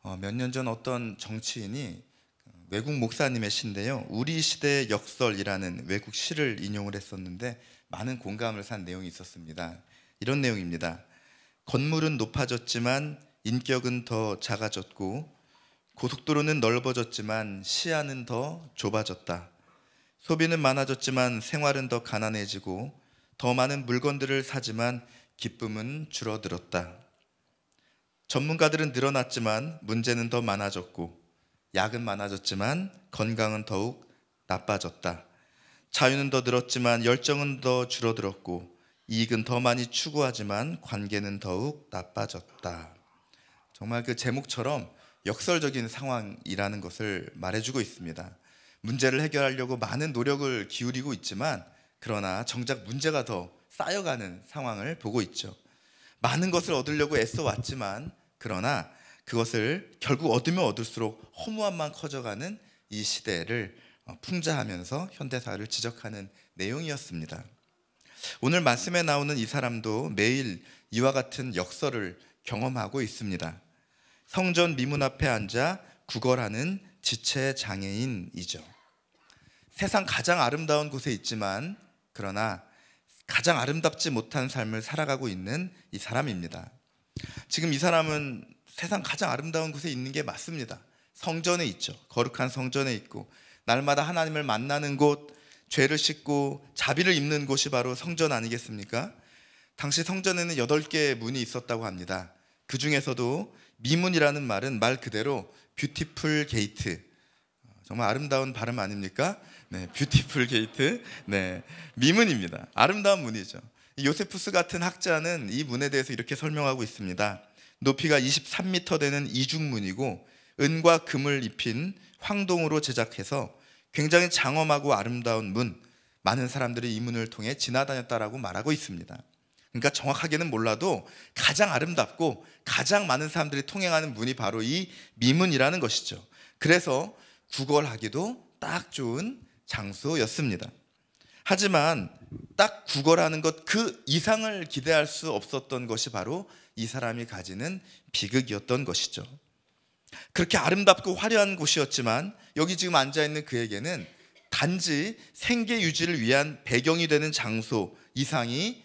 몇 년 전 어떤 정치인이 외국 목사님의 시인데요, 우리 시대의 역설이라는 외국 시를 인용을 했었는데 많은 공감을 산 내용이 있었습니다. 이런 내용입니다. 건물은 높아졌지만 인격은 더 작아졌고, 고속도로는 넓어졌지만 시야는 더 좁아졌다. 소비는 많아졌지만 생활은 더 가난해지고, 더 많은 물건들을 사지만 기쁨은 줄어들었다. 전문가들은 늘어났지만 문제는 더 많아졌고, 약은 많아졌지만 건강은 더욱 나빠졌다. 자유는 더 늘었지만 열정은 더 줄어들었고, 이익은 더 많이 추구하지만 관계는 더욱 나빠졌다. 정말 그 제목처럼 역설적인 상황이라는 것을 말해주고 있습니다. 문제를 해결하려고 많은 노력을 기울이고 있지만, 그러나 정작 문제가 더 쌓여가는 상황을 보고 있죠. 많은 것을 얻으려고 애써 왔지만, 그러나 그것을 결국 얻으면 얻을수록 허무함만 커져가는 이 시대를 풍자하면서 현대사를 지적하는 내용이었습니다. 오늘 말씀에 나오는 이 사람도 매일 이와 같은 역설을 경험하고 있습니다. 성전 미문 앞에 앉아 구걸하는 지체 장애인이죠. 세상 가장 아름다운 곳에 있지만, 그러나 가장 아름답지 못한 삶을 살아가고 있는 이 사람입니다. 지금 이 사람은 세상 가장 아름다운 곳에 있는 게 맞습니다. 성전에 있죠. 거룩한 성전에 있고, 날마다 하나님을 만나는 곳, 죄를 씻고 자비를 입는 곳이 바로 성전 아니겠습니까? 당시 성전에는 8개의 문이 있었다고 합니다. 그 중에서도 미문이라는 말은 말 그대로 뷰티풀 게이트, 정말 아름다운 발음 아닙니까? 네, 뷰티풀 게이트. 네, 미문입니다. 아름다운 문이죠. 요세푸스 같은 학자는 이 문에 대해서 이렇게 설명하고 있습니다. 높이가 23m 되는 이중문이고, 은과 금을 입힌 황동으로 제작해서 굉장히 장엄하고 아름다운 문, 많은 사람들이 이 문을 통해 지나다녔다라고 말하고 있습니다. 그러니까 정확하게는 몰라도 가장 아름답고 가장 많은 사람들이 통행하는 문이 바로 이 미문이라는 것이죠. 그래서 구걸하기도 딱 좋은 장소였습니다. 하지만 딱 구걸하는 것 그 이상을 기대할 수 없었던 것이 바로 이 사람이 가지는 비극이었던 것이죠. 그렇게 아름답고 화려한 곳이었지만, 여기 지금 앉아있는 그에게는 단지 생계 유지를 위한 배경이 되는 장소 이상이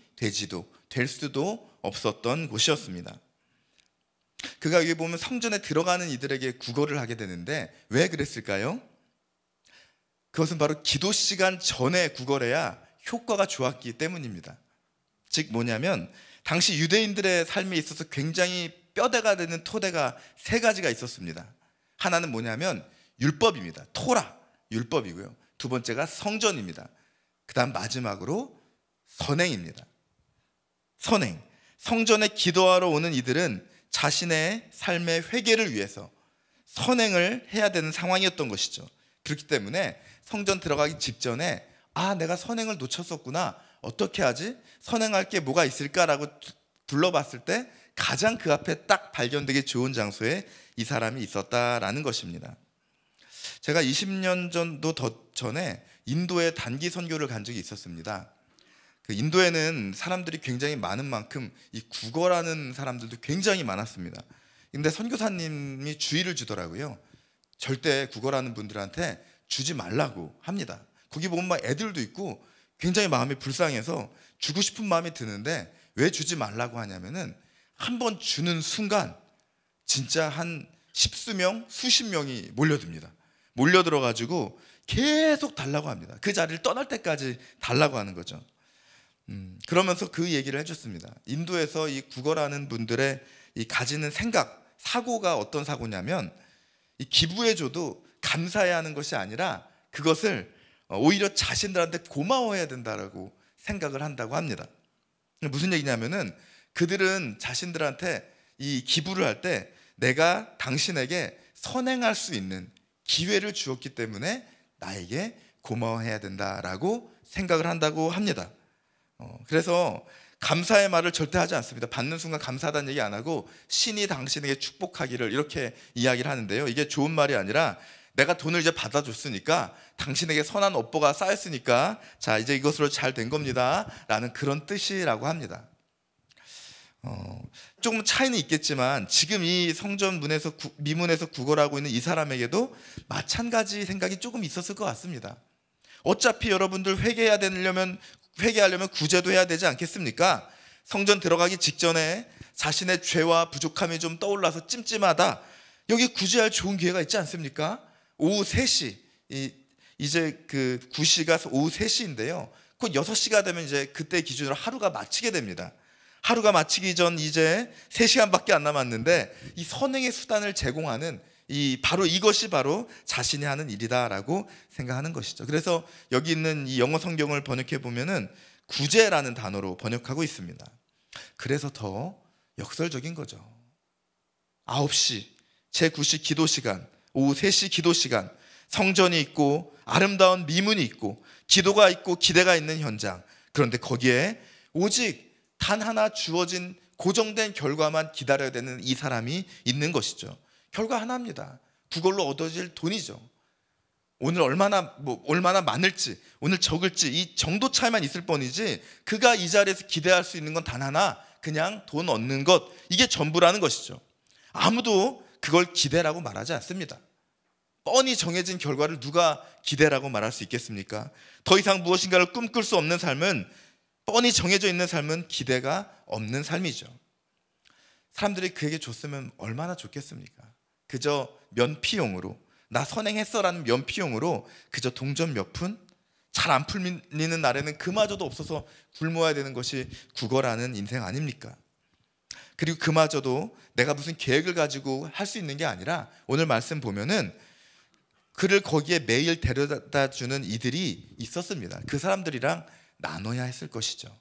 될 수도 없었던 곳이었습니다. 그가 여기 보면 성전에 들어가는 이들에게 구걸을 하게 되는데, 왜 그랬을까요? 그것은 바로 기도 시간 전에 구걸해야 효과가 좋았기 때문입니다. 즉 뭐냐면, 당시 유대인들의 삶에 있어서 굉장히 뼈대가 되는 토대가 3가지가 있었습니다. 하나는 뭐냐면 율법입니다. 토라, 율법이고요. 두 번째가 성전입니다. 그 다음 마지막으로 선행입니다. 선행. 성전에 기도하러 오는 이들은 자신의 삶의 회개를 위해서 선행을 해야 되는 상황이었던 것이죠. 그렇기 때문에 성전 들어가기 직전에 내가 선행을 놓쳤었구나, 어떻게 하지? 선행할 게 뭐가 있을까라고 둘러봤을 때 가장 그 앞에 딱 발견되기 좋은 장소에 이 사람이 있었다라는 것입니다. 제가 20년 정도 더 전에 인도에 단기 선교를 간 적이 있었습니다. 그 인도에는 사람들이 굉장히 많은 만큼 이 구걸하는 사람들도 굉장히 많았습니다. 근데 선교사님이 주의를 주더라고요. 절대 구걸하는 분들한테 주지 말라고 합니다. 거기 보면 막 애들도 있고 굉장히 마음이 불쌍해서 주고 싶은 마음이 드는데, 왜 주지 말라고 하냐면은 한 번 주는 순간 진짜 한 십수명, 수십 명이 몰려듭니다. 몰려들어가지고 계속 달라고 합니다. 그 자리를 떠날 때까지 달라고 하는 거죠. 그러면서 그 얘기를 해줬습니다. 인도에서 이 구걸하는 분들의 이 가지는 생각, 사고가 어떤 사고냐면, 이 기부해줘도 감사해야 하는 것이 아니라 그것을 오히려 자신들한테 고마워해야 된다라고 생각을 한다고 합니다. 무슨 얘기냐면은, 그들은 자신들한테 이 기부를 할 때 내가 당신에게 선행할 수 있는 기회를 주었기 때문에 나에게 고마워해야 된다라고 생각을 한다고 합니다. 그래서 감사의 말을 절대 하지 않습니다. 받는 순간 감사하다는 얘기 안 하고 신이 당신에게 축복하기를, 이렇게 이야기를 하는데요. 이게 좋은 말이 아니라, 내가 돈을 이제 받아줬으니까, 당신에게 선한 업보가 쌓였으니까 자, 이제 이것으로 잘 된 겁니다 라는 그런 뜻이라고 합니다. 조금 차이는 있겠지만 지금 이 성전 미문에서 구걸하고 있는 이 사람에게도 마찬가지 생각이 조금 있었을 것 같습니다. 어차피 여러분들 회개하려면 구제도 해야 되지 않겠습니까? 성전 들어가기 직전에 자신의 죄와 부족함이 좀 떠올라서 찜찜하다. 여기 구제할 좋은 기회가 있지 않습니까? 오후 3시, 이제 그 9시가 오후 3시인데요. 곧 6시가 되면 이제 그때 기준으로 하루가 마치게 됩니다. 하루가 마치기 전 이제 3시간밖에 안 남았는데 이 선행의 수단을 제공하는 이것이 바로 자신이 하는 일이다라고 생각하는 것이죠. 그래서 여기 있는 이 영어 성경을 번역해 보면은 구제라는 단어로 번역하고 있습니다. 그래서 더 역설적인 거죠. 9시, 제9시 기도 시간, 오후 3시 기도 시간, 성전이 있고 아름다운 미문이 있고 기도가 있고 기대가 있는 현장. 그런데 거기에 오직 단 하나 주어진 고정된 결과만 기다려야 되는 이 사람이 있는 것이죠. 결과 하나입니다. 그걸로 얻어질 돈이죠. 오늘 얼마나 많을지, 오늘 적을지 이 정도 차이만 있을 뿐이지 그가 이 자리에서 기대할 수 있는 건 단 하나, 그냥 돈 얻는 것, 이게 전부라는 것이죠. 아무도 그걸 기대라고 말하지 않습니다. 뻔히 정해진 결과를 누가 기대라고 말할 수 있겠습니까? 더 이상 무엇인가를 꿈꿀 수 없는 삶은, 뻔히 정해져 있는 삶은 기대가 없는 삶이죠. 사람들이 그에게 줬으면 얼마나 좋겠습니까? 그저 면피용으로, 나 선행했어라는 면피용으로 그저 동전 몇 푼? 잘 안 풀리는 날에는 그마저도 없어서 굶어야 되는 것이 구걸하는 인생 아닙니까? 그리고 그마저도 내가 무슨 계획을 가지고 할 수 있는 게 아니라 오늘 말씀 보면은 그를 거기에 매일 데려다 주는 이들이 있었습니다. 그 사람들이랑 나눠야 했을 것이죠.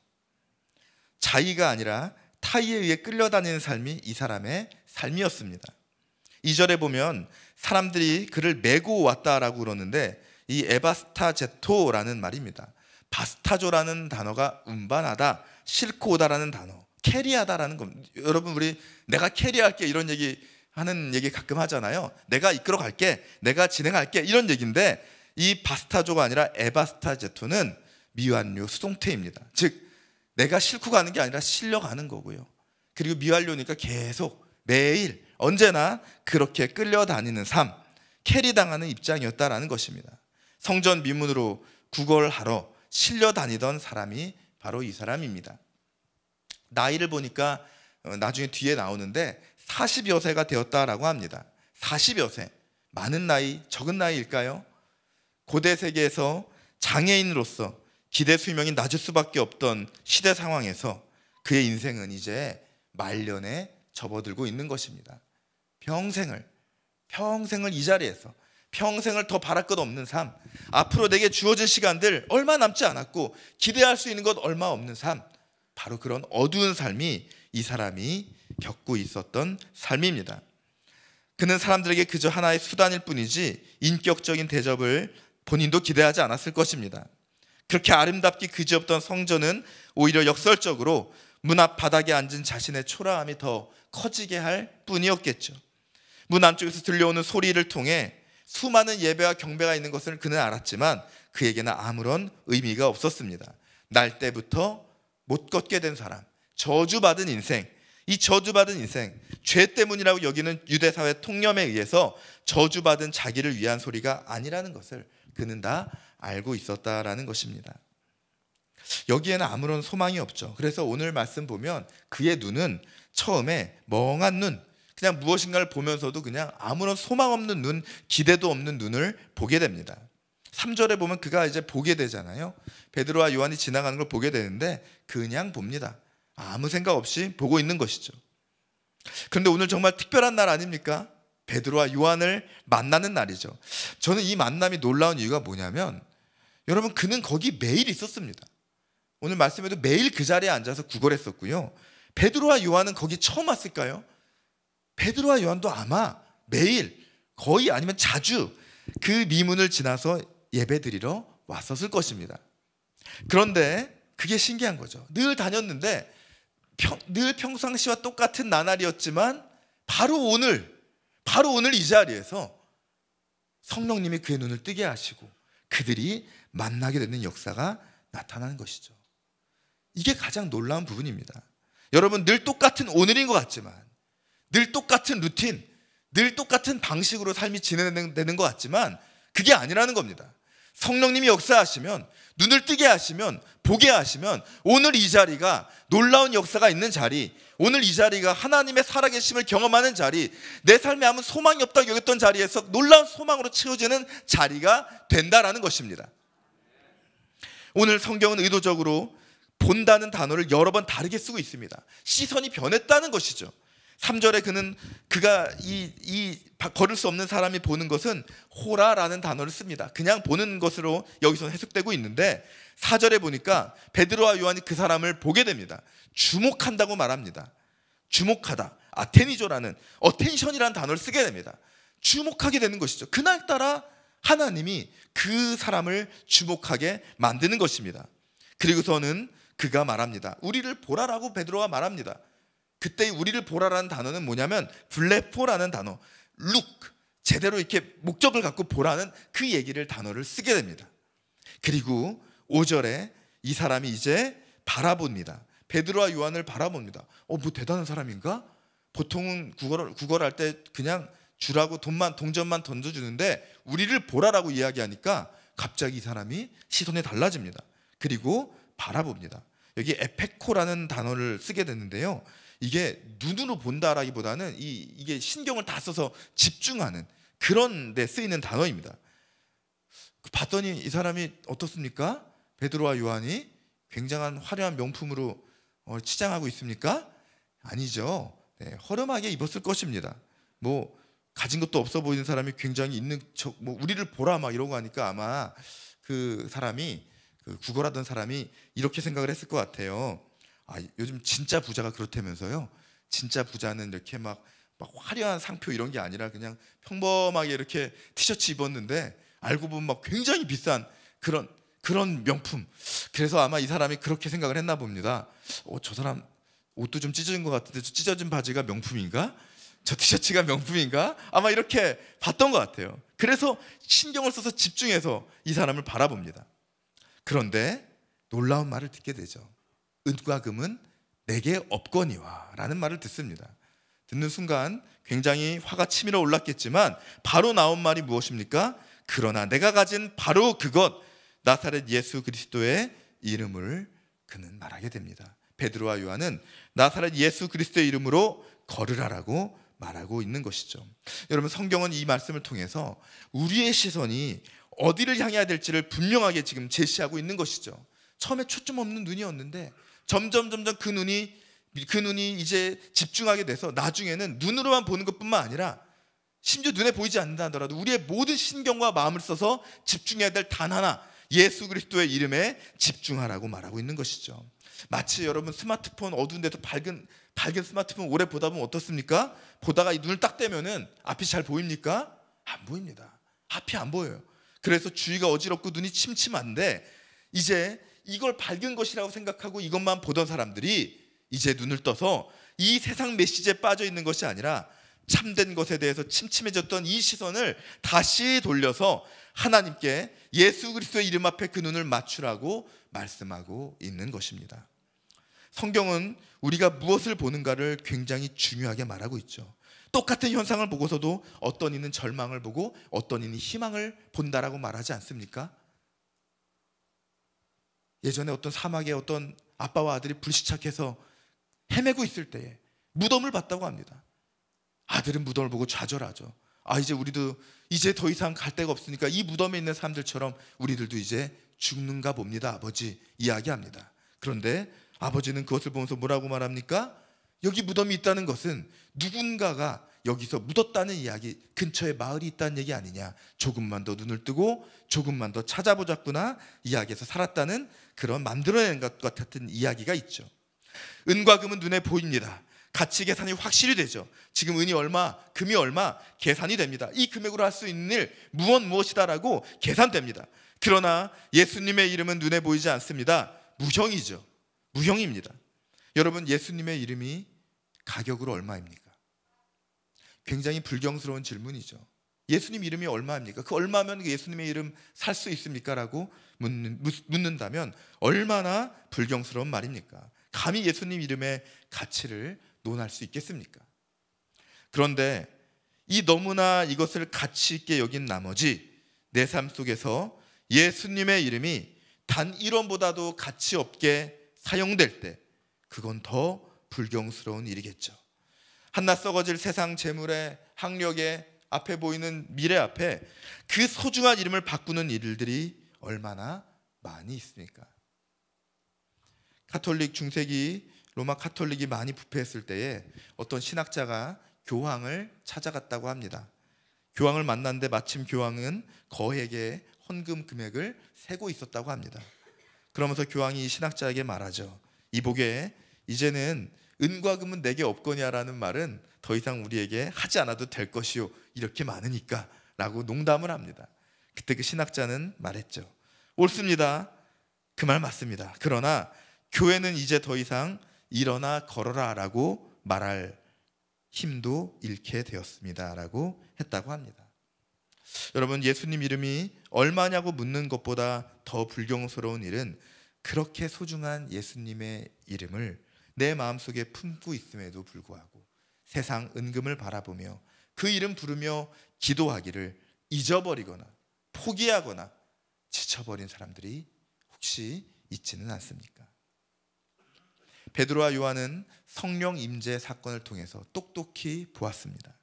자의가 아니라 타의에 의해 끌려다니는 삶이 이 사람의 삶이었습니다. 2절에 보면 사람들이 그를 메고 왔다라고 그러는데 이 에바스타제토라는 말입니다. 바스타조라는 단어가 운반하다, 싣고 오다라는 단어, 캐리하다라는 겁니다. 여러분, 우리 내가 캐리할게 이런 하는 얘기 가끔 하잖아요. 내가 이끌어 갈게, 내가 진행할게, 이런 얘기인데 이 바스타조가 아니라 에바스타제토는 미완료 수동태입니다. 즉 내가 싣고 가는 게 아니라 실려가는 거고요. 그리고 미완료니까 계속 매일 언제나 그렇게 끌려다니는 삶, 캐리당하는 입장이었다라는 것입니다. 성전 미문으로 구걸하러 실려다니던 사람이 바로 이 사람입니다. 나이를 보니까 나중에 뒤에 나오는데 40여 세가 되었다라고 합니다. 40여 세, 많은 나이, 적은 나이일까요? 고대 세계에서 장애인으로서 기대 수명이 낮을 수밖에 없던 시대 상황에서 그의 인생은 이제 말년에 접어들고 있는 것입니다. 평생을 이 자리에서 평생을 더 바랄 것 없는 삶, 앞으로 내게 주어진 시간들 얼마 남지 않았고 기대할 수 있는 것 얼마 없는 삶, 바로 그런 어두운 삶이 이 사람이 겪고 있었던 삶입니다. 그는 사람들에게 그저 하나의 수단일 뿐이지 인격적인 대접을 본인도 기대하지 않았을 것입니다. 그렇게 아름답게 그지없던 성전은 오히려 역설적으로 문 앞 바닥에 앉은 자신의 초라함이 더 커지게 할 뿐이었겠죠. 문 안쪽에서 들려오는 소리를 통해 수많은 예배와 경배가 있는 것을 그는 알았지만 그에게는 아무런 의미가 없었습니다. 날 때부터 못 걷게 된 사람, 저주받은 인생, 이 저주받은 인생, 죄 때문이라고 여기는 유대사회 통념에 의해서 저주받은 자기를 위한 소리가 아니라는 것을 그는 다 알고 있었다라는 것입니다. 여기에는 아무런 소망이 없죠. 그래서 오늘 말씀 보면 그의 눈은 처음에 멍한 눈, 그냥 무엇인가를 보면서도 그냥 아무런 소망 없는 눈, 기대도 없는 눈을 보게 됩니다. 3절에 보면 그가 이제 보게 되잖아요. 베드로와 요한이 지나가는 걸 보게 되는데 그냥 봅니다. 아무 생각 없이 보고 있는 것이죠. 그런데 오늘 정말 특별한 날 아닙니까? 베드로와 요한을 만나는 날이죠. 저는 이 만남이 놀라운 이유가 뭐냐면 여러분, 그는 거기 매일 있었습니다. 오늘 말씀에도 매일 그 자리에 앉아서 구걸했었고요. 베드로와 요한은 거기 처음 왔을까요? 베드로와 요한도 아마 매일, 거의 아니면 자주 그 미문을 지나서 예배드리러 왔었을 것입니다. 그런데 그게 신기한 거죠. 늘 다녔는데 늘 평상시와 똑같은 나날이었지만 바로 오늘 이 자리에서 성령님이 그의 눈을 뜨게 하시고 그들이 만나게 되는 역사가 나타나는 것이죠. 이게 가장 놀라운 부분입니다. 여러분, 늘 똑같은 오늘인 것 같지만, 늘 똑같은 루틴, 늘 똑같은 방식으로 삶이 진행되는 것 같지만 그게 아니라는 겁니다. 성령님이 역사하시면, 눈을 뜨게 하시면, 보게 하시면 오늘 이 자리가 놀라운 역사가 있는 자리, 오늘 이 자리가 하나님의 살아계심을 경험하는 자리, 내 삶에 아무 소망이 없다고 여겼던 자리에서 놀라운 소망으로 채워지는 자리가 된다라는 것입니다. 오늘 성경은 의도적으로 본다는 단어를 여러 번 다르게 쓰고 있습니다. 시선이 변했다는 것이죠. 3절에 그가 걸을 수 없는 사람이 보는 것은 호라라는 단어를 씁니다. 그냥 보는 것으로 여기서 해석되고 있는데 4절에 보니까 베드로와 요한이 그 사람을 보게 됩니다. 주목한다고 말합니다. 주목하다, 아테니조라는 어텐션이라는 단어를 쓰게 됩니다. 주목하게 되는 것이죠. 그날따라 하나님이 그 사람을 주목하게 만드는 것입니다. 그리고서는 그가 말합니다. 우리를 보라라고 베드로가 말합니다. 그때 우리를 보라라는 단어는 뭐냐면 블레포라는 단어, look, 제대로 이렇게 목적을 갖고 보라는 그 단어를 쓰게 됩니다. 그리고 5절에 이 사람이 이제 바라봅니다. 베드로와 요한을 바라봅니다. 뭐 대단한 사람인가? 보통은 구걸할 때 그냥 주라고 동전만 던져주는데 우리를 보라라고 이야기하니까 갑자기 이 사람이 시선이 달라집니다. 그리고 바라봅니다. 여기 에페코라는 단어를 쓰게 됐는데요, 이게 눈으로 본다라기보다는 이게 신경을 다 써서 집중하는 그런 데 쓰이는 단어입니다. 봤더니 이 사람이 어떻습니까? 베드로와 요한이 굉장한 화려한 명품으로 치장하고 있습니까? 아니죠. 네, 허름하게 입었을 것입니다. 뭐 가진 것도 없어 보이는 사람이 굉장히 있는 우리를 보라 막 이러고 하니까 아마 그 사람이 구걸하던 사람이 이렇게 생각을 했을 것 같아요. 요즘 진짜 부자가 그렇다면서요. 진짜 부자는 이렇게 막 화려한 상표 이런 게 아니라 그냥 평범하게 이렇게 티셔츠 입었는데 알고 보면 막 굉장히 비싼 그런 명품. 그래서 아마 이 사람이 그렇게 생각을 했나 봅니다. 저 사람 옷도 좀 찢어진 것 같은데 저 찢어진 바지가 명품인가? 저 티셔츠가 명품인가? 아마 이렇게 봤던 것 같아요. 그래서 신경을 써서 집중해서 이 사람을 바라봅니다. 그런데 놀라운 말을 듣게 되죠. 은과 금은 내게 없거니와 라는 말을 듣습니다. 듣는 순간 굉장히 화가 치밀어 올랐겠지만 바로 나온 말이 무엇입니까? 그러나 내가 가진 바로 그것, 나사렛 예수 그리스도의 이름을 그는 말하게 됩니다. 베드로와 요한은 나사렛 예수 그리스도의 이름으로 걸으라라고 말하고 있는 것이죠. 여러분, 성경은 이 말씀을 통해서 우리의 시선이 어디를 향해야 될지를 분명하게 지금 제시하고 있는 것이죠. 처음에 초점 없는 눈이었는데 점점 그 눈이 이제 집중하게 돼서 나중에는 눈으로만 보는 것뿐만 아니라 심지어 눈에 보이지 않는다 하더라도 우리의 모든 신경과 마음을 써서 집중해야 될 단 하나, 예수 그리스도의 이름에 집중하라고 말하고 있는 것이죠. 마치 여러분 스마트폰 어두운 데서 밝은 스마트폰 오래 보다 보면 어떻습니까? 보다가 이 눈을 딱 떼면은 앞이 잘 보입니까? 안 보입니다. 앞이 안 보여요. 그래서 주위가 어지럽고 눈이 침침한데 이제 이걸 밝은 것이라고 생각하고 이것만 보던 사람들이 이제 눈을 떠서 이 세상 메시지에 빠져 있는 것이 아니라 참된 것에 대해서 침침해졌던 이 시선을 다시 돌려서 하나님께 예수 그리스도의 이름 앞에 그 눈을 맞추라고 말씀하고 있는 것입니다. 성경은 우리가 무엇을 보는가를 굉장히 중요하게 말하고 있죠. 똑같은 현상을 보고서도 어떤 이는 절망을 보고 어떤 이는 희망을 본다라고 말하지 않습니까? 예전에 어떤 사막에 어떤 아빠와 아들이 불시착해서 헤매고 있을 때에 무덤을 봤다고 합니다. 아들은 무덤을 보고 좌절하죠. 이제 우리도 이제 더 이상 갈 데가 없으니까 이 무덤에 있는 사람들처럼 우리들도 이제 죽는가 봅니다, 아버지 이야기합니다. 그런데 아버지는 그것을 보면서 뭐라고 말합니까? 여기 무덤이 있다는 것은 누군가가 여기서 묻었다는 이야기, 근처에 마을이 있다는 얘기 아니냐. 조금만 더 눈을 뜨고 조금만 더 찾아보자꾸나 이야기에서 살았다는 그런 만들어낸 것 같은 이야기가 있죠. 은과 금은 눈에 보입니다. 가치 계산이 확실히 되죠. 지금 은이 얼마, 금이 얼마 계산이 됩니다. 이 금액으로 할 수 있는 일 무엇이다라고 계산됩니다. 그러나 예수님의 이름은 눈에 보이지 않습니다. 무형이죠. 무형입니다. 여러분, 예수님의 이름이 가격으로 얼마입니까? 굉장히 불경스러운 질문이죠. 예수님 이름이 얼마입니까? 그 얼마면 예수님의 이름 살 수 있습니까? 라고 묻는다면 얼마나 불경스러운 말입니까? 감히 예수님 이름의 가치를 논할 수 있겠습니까? 그런데 이 너무나 이것을 가치 있게 여긴 나머지 내 삶 속에서 예수님의 이름이 단 1원보다도 가치 없게 사용될 때 그건 더 불경스러운 일이겠죠. 한낱 썩어질 세상 재물의 학력에 앞에 보이는 미래 앞에 그 소중한 이름을 바꾸는 일들이 얼마나 많이 있습니까? 가톨릭 중세기 로마 가톨릭이 많이 부패했을 때에 어떤 신학자가 교황을 찾아갔다고 합니다. 교황을 만났는데 마침 교황은 거액의 헌금 금액을 세고 있었다고 합니다. 그러면서 교황이 신학자에게 말하죠. 이보게 이제는 은과 금은 내게 없거냐라는 말은 더 이상 우리에게 하지 않아도 될 것이요 이렇게 많으니까 라고 농담을 합니다. 그때 그 신학자는 말했죠. 옳습니다. 그 말 맞습니다. 그러나 교회는 이제 더 이상 일어나 걸어라 라고 말할 힘도 잃게 되었습니다 라고 했다고 합니다. 여러분, 예수님 이름이 얼마냐고 묻는 것보다 더 불경스러운 일은 그렇게 소중한 예수님의 이름을 내 마음속에 품고 있음에도 불구하고 세상 은금을 바라보며 그 이름 부르며 기도하기를 잊어버리거나 포기하거나 지쳐버린 사람들이 혹시 있지는 않습니까? 베드로와 요한은 성령 임재 사건을 통해서 똑똑히 보았습니다.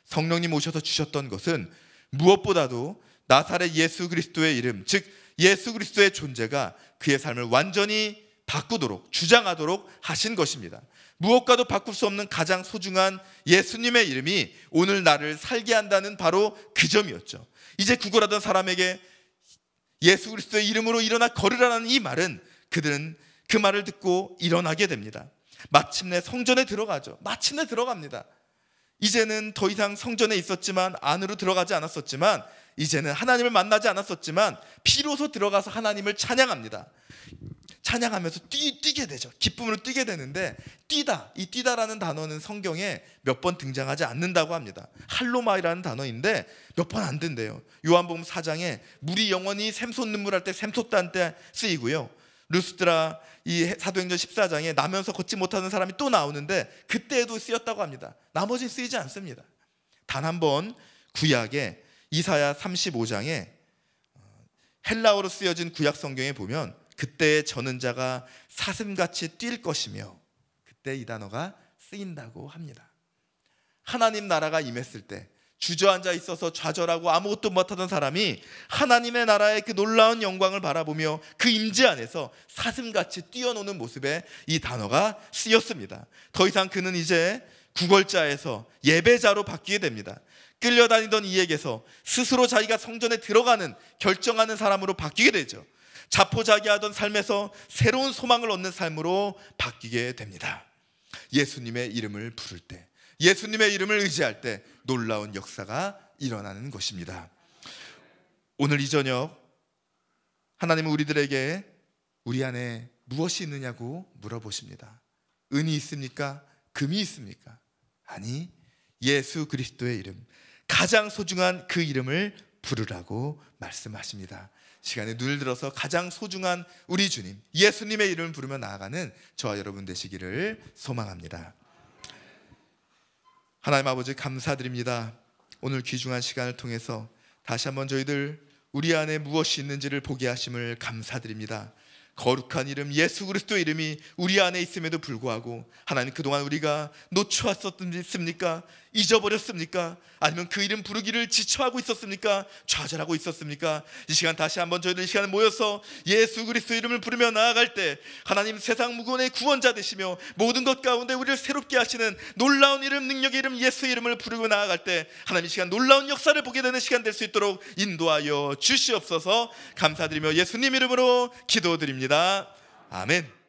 성령님 오셔서 주셨던 것은 무엇보다도 나사렛 예수 그리스도의 이름, 즉 예수 그리스도의 존재가 그의 삶을 완전히 바꾸도록 주장하도록 하신 것입니다. 무엇과도 바꿀 수 없는 가장 소중한 예수님의 이름이 오늘 나를 살게 한다는 바로 그 점이었죠. 이제 구걸하던 사람에게 예수 그리스도의 이름으로 일어나 걸으라는 이 말은 그들은 그 말을 듣고 일어나게 됩니다. 마침내 성전에 들어가죠. 마침내 들어갑니다. 이제는 더 이상 성전에 있었지만 안으로 들어가지 않았었지만 이제는 하나님을 만나지 않았었지만 비로소 들어가서 하나님을 찬양합니다. 찬양하면서 뛰게 되죠. 기쁨으로 뛰게 되는데 이 뛰다라는 단어는 성경에 몇 번 등장하지 않는다고 합니다. 할로마이라는 단어인데 몇 번 안 된대요. 요한복음 4장에 물이 영원히 샘솟 눈물할 때 샘솟다는 때 쓰이고요. 루스드라 이 사도행전 14장에 나면서 걷지 못하는 사람이 또 나오는데 그때에도 쓰였다고 합니다. 나머지 쓰이지 않습니다. 단 한 번 구약에 이사야 35장에 헬라어로 쓰여진 구약 성경에 보면 그때의 저는 자가 사슴같이 뛸 것이며 그때 이 단어가 쓰인다고 합니다. 하나님 나라가 임했을 때 주저앉아 있어서 좌절하고 아무것도 못하던 사람이 하나님의 나라의 그 놀라운 영광을 바라보며 그 임재 안에서 사슴같이 뛰어노는 모습에 이 단어가 쓰였습니다. 더 이상 그는 이제 구걸자에서 예배자로 바뀌게 됩니다. 끌려다니던 이에게서 스스로 자기가 성전에 들어가는 결정하는 사람으로 바뀌게 되죠. 자포자기하던 삶에서 새로운 소망을 얻는 삶으로 바뀌게 됩니다. 예수님의 이름을 부를 때, 예수님의 이름을 의지할 때 놀라운 역사가 일어나는 것입니다. 오늘 이 저녁 하나님은 우리들에게 우리 안에 무엇이 있느냐고 물어보십니다. 은이 있습니까? 금이 있습니까? 아니, 예수 그리스도의 이름, 가장 소중한 그 이름을 부르라고 말씀하십니다. 시간에 눈을 들어서 가장 소중한 우리 주님 예수님의 이름을 부르며 나아가는 저와 여러분 되시기를 소망합니다. 하나님 아버지, 감사드립니다. 오늘 귀중한 시간을 통해서 다시 한번 저희들 우리 안에 무엇이 있는지를 보게 하심을 감사드립니다. 거룩한 이름 예수 그리스도 이름이 우리 안에 있음에도 불구하고 하나님, 그동안 우리가 놓쳐왔었습니까? 잊어버렸습니까? 아니면 그 이름 부르기를 지쳐하고 있었습니까? 좌절하고 있었습니까? 이 시간 다시 한번 저희들 이 시간에 모여서 예수 그리스도 이름을 부르며 나아갈 때 하나님, 세상 무건의 구원자 되시며 모든 것 가운데 우리를 새롭게 하시는 놀라운 이름, 능력의 이름 예수 이름을 부르고 나아갈 때 하나님, 이 시간 놀라운 역사를 보게 되는 시간 될 수 있도록 인도하여 주시옵소서. 감사드리며 예수님 이름으로 기도드립니다. 아멘.